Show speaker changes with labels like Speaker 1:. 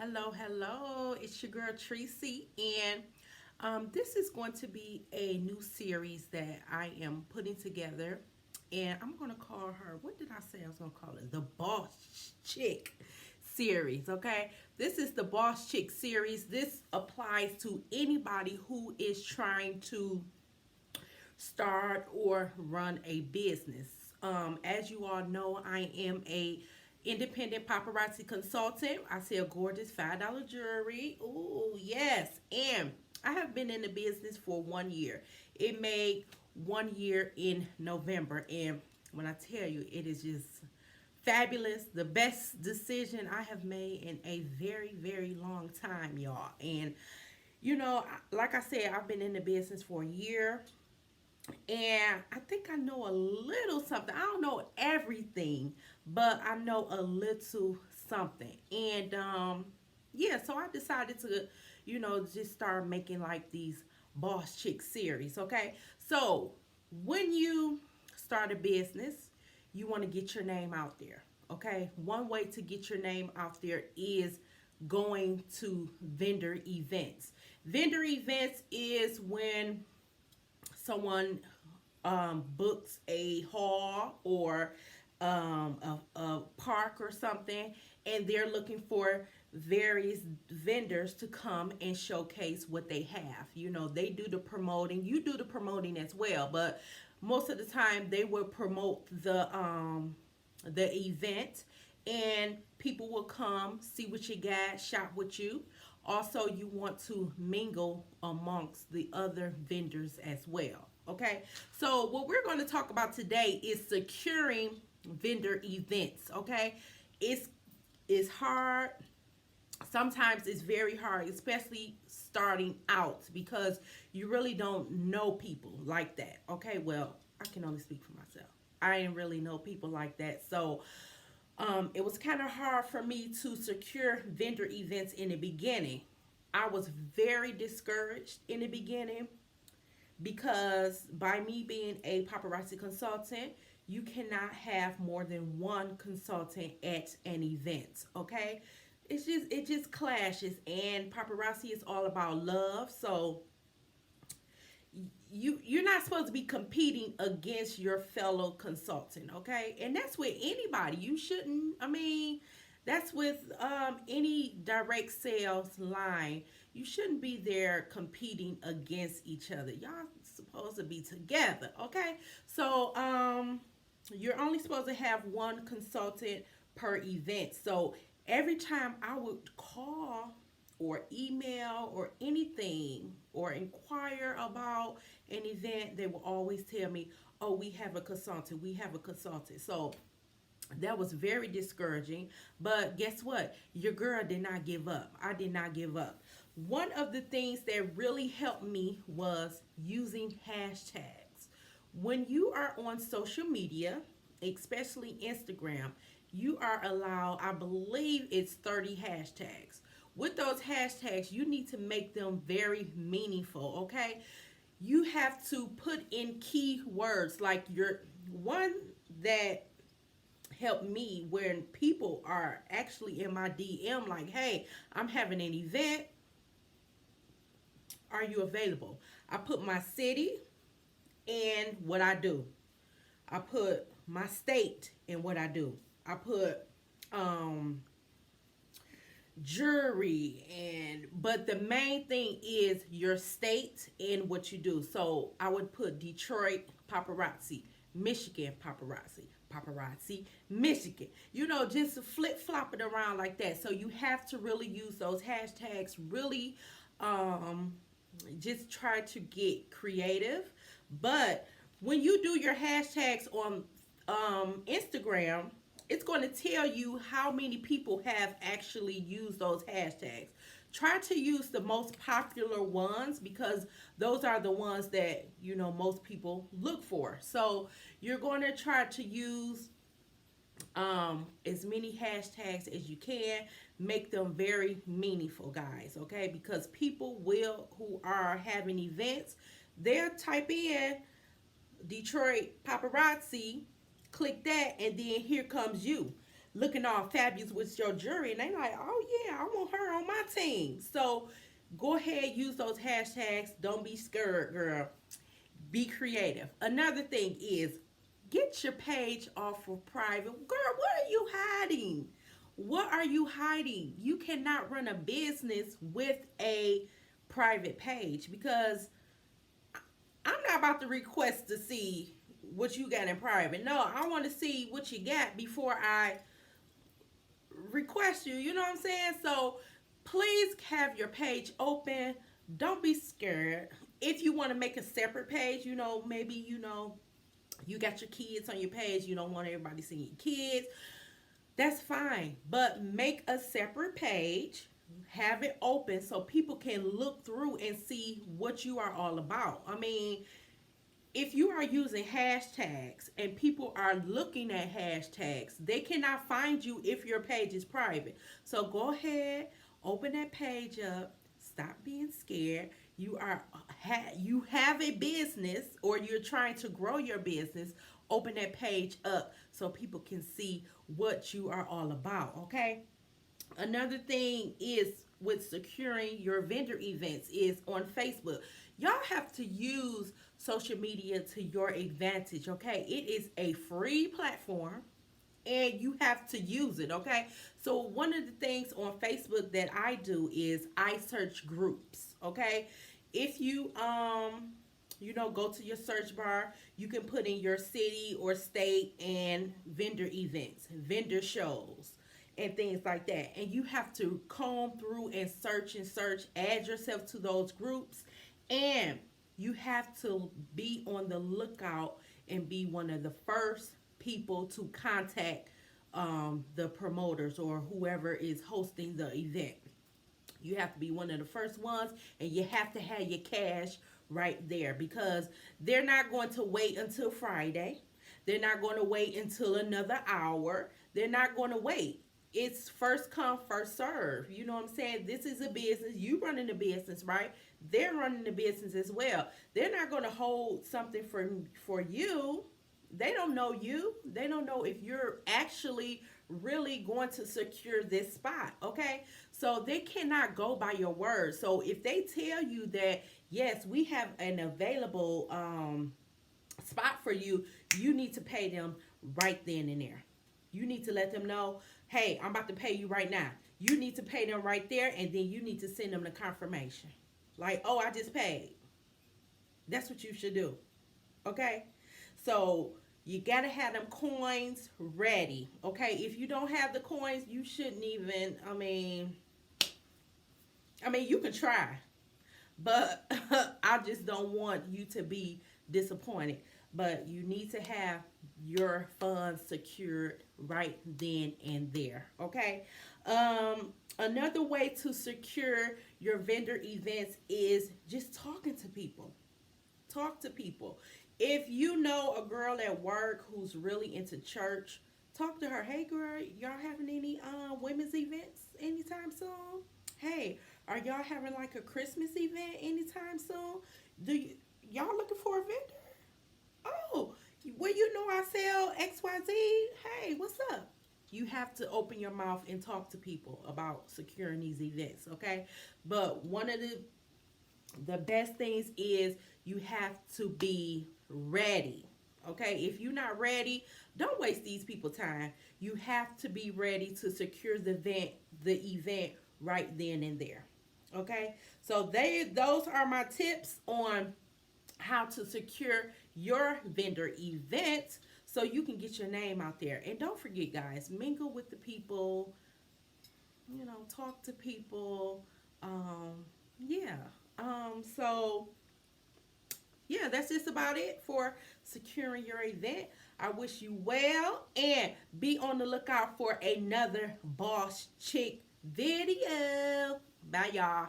Speaker 1: Hello. It's your girl Tracy, and this is going to be a new series that I am putting together, and I'm going to call her. What did I say I was going to call it? The Boss Chick series. Okay, this is the Boss Chick series. This applies to anybody who is trying to start or run a business. As you all know, I am a independent paparazzi consultant. I sell gorgeous $5 jewelry. Ooh, yes. And I have been in the business for 1 year. It made 1 year in November. And when I tell you, it is just fabulous. The best decision I have made in a very long time, y'all. And like I said, I've been in the business for a year, and I think I know a little something. I don't know everything, but I know a little something. And yeah, so I decided to, just start making like these boss chick series, okay? So, when you start a business, you want to get your name out there, okay? One way to get your name out there is going to vendor events. Vendor events is when someone books a hall or a park or something, and they're looking for various vendors to come and showcase what they have. They do the promoting, you do the promoting as well, but most of the time they will promote the event, and people will come see what you got, shop with you. Also, you want to mingle amongst the other vendors as well. Okay, so what we're going to talk about today is securing vendor events. Okay, it's it's hard. Sometimes it's very hard, especially starting out, because you really don't know people like that. Okay, well, I can only speak for myself. I didn't really know people like that, so it was kind of hard for me to secure vendor events in the beginning. I was very discouraged in the beginning because by me being a paparazzi consultant, you cannot have more than one consultant at an event, okay? It just clashes, and paparazzi is all about love. So you're not supposed to be competing against your fellow consultant, okay? And that's with anybody. You shouldn't. I mean, that's with any direct sales line. You shouldn't be there competing against each other. Y'all supposed to be together, okay? So you're only supposed to have one consultant per event. So every time I would call or email or anything or inquire about an event, they will always tell me, oh, we have a consultant, we have a consultant. So that was very discouraging. But guess what? Your girl did not give up. I did not give up. One of the things that really helped me was using hashtags. When you are on social media, especially Instagram, you are allowed, I believe it's 30 hashtags. With those hashtags, you need to make them very meaningful, okay? You have to put in key words like your one that helped me when people are actually in my DM like, hey, I'm having an event. Are you available? I put my city and what I do. I put my state and what I do. I put um jury, and but the main thing is your state and what you do. So I would put Detroit paparazzi, Michigan paparazzi, Michigan. Just flip flop it around like that. So you have to really use those hashtags. Really, um, just try to get creative. But when you do your hashtags on Instagram, it's going to tell you how many people have actually used those hashtags. Try to use the most popular ones because those are the ones that most people look for. So you're going to try to use as many hashtags as you can. Make them very meaningful, guys, okay? Because people will, who are having events, they'll type in Detroit paparazzi, click that, and then here comes you. looking all fabulous with your jewelry, and they like, oh yeah, I want her on my team. So go ahead, use those hashtags. Don't be scared, girl. Be creative. Another thing is get your page off of private. Girl, what are you hiding? What are you hiding? You cannot run a business with a private page because I'm not about to request to see what you got in private. No, I want to see what you got before I request you. You know what I'm saying? So please have your page open. Don't be scared. If you want to make a separate page, maybe you got your kids on your page. You don't want everybody seeing your kids. That's fine. But make a separate page. Have it open so people can look through and see what you are all about. I mean, if you are using hashtags and people are looking at hashtags, they cannot find you if your page is private. So go ahead, open that page up. Stop being scared. You have a business or you're trying to grow your business. Open that page up so people can see what you are all about, okay? Another thing is with securing your vendor events is on Facebook. Y'all have to use social media to your advantage, okay? It is a free platform and you have to use it, okay? So one of the things on Facebook that I do is I search groups, okay? If you go to your search bar, you can put in your city or state and vendor events, vendor shows, and things like that. And you have to comb through and search, add yourself to those groups, and you have to be on the lookout and be one of the first people to contact the promoters or whoever is hosting the event. You have to be one of the first ones, and you have to have your cash right there because they're not going to wait until Friday. They're not going to wait until another hour. They're not going to wait. It's first come, first serve. You know what I'm saying? This is a business. You running the business, right? They're running the business as well. They're not going to hold something for you. They don't know you. They don't know if you're actually really going to secure this spot, okay? So they cannot go by your word. So if they tell you that, yes, we have an available spot for you, you need to pay them right then and there. You need to let them know, hey, I'm about to pay you right now. You need to pay them right there, and then you need to send them the confirmation. Like, oh, I just paid. That's what you should do, okay? So you got to have them coins ready, okay? If you don't have the coins, you shouldn't even, I mean, you can try, but I just don't want you to be disappointed. But you need to have your funds secured right then and there, okay? Another way to secure your vendor events is just talking to people. Talk to people. If you know a girl at work who's really into church, talk to her. Hey girl, y'all having any women's events anytime soon? Hey, are y'all having like a Christmas event anytime soon? Y'all looking for a vendor? Oh, well, I sell XYZ. Hey, what's up? You have to open your mouth and talk to people about securing these events, okay? But one of the best things is you have to be ready, okay? If you're not ready, don't waste these people time. You have to be ready to secure the event right then and there, okay? So those are my tips on how to secure your vendor event so you can get your name out there. And don't forget, guys, mingle with the people, talk to people. So yeah, that's just about it for securing your event. I wish you well, and be on the lookout for another Boss Chick video. Bye, y'all.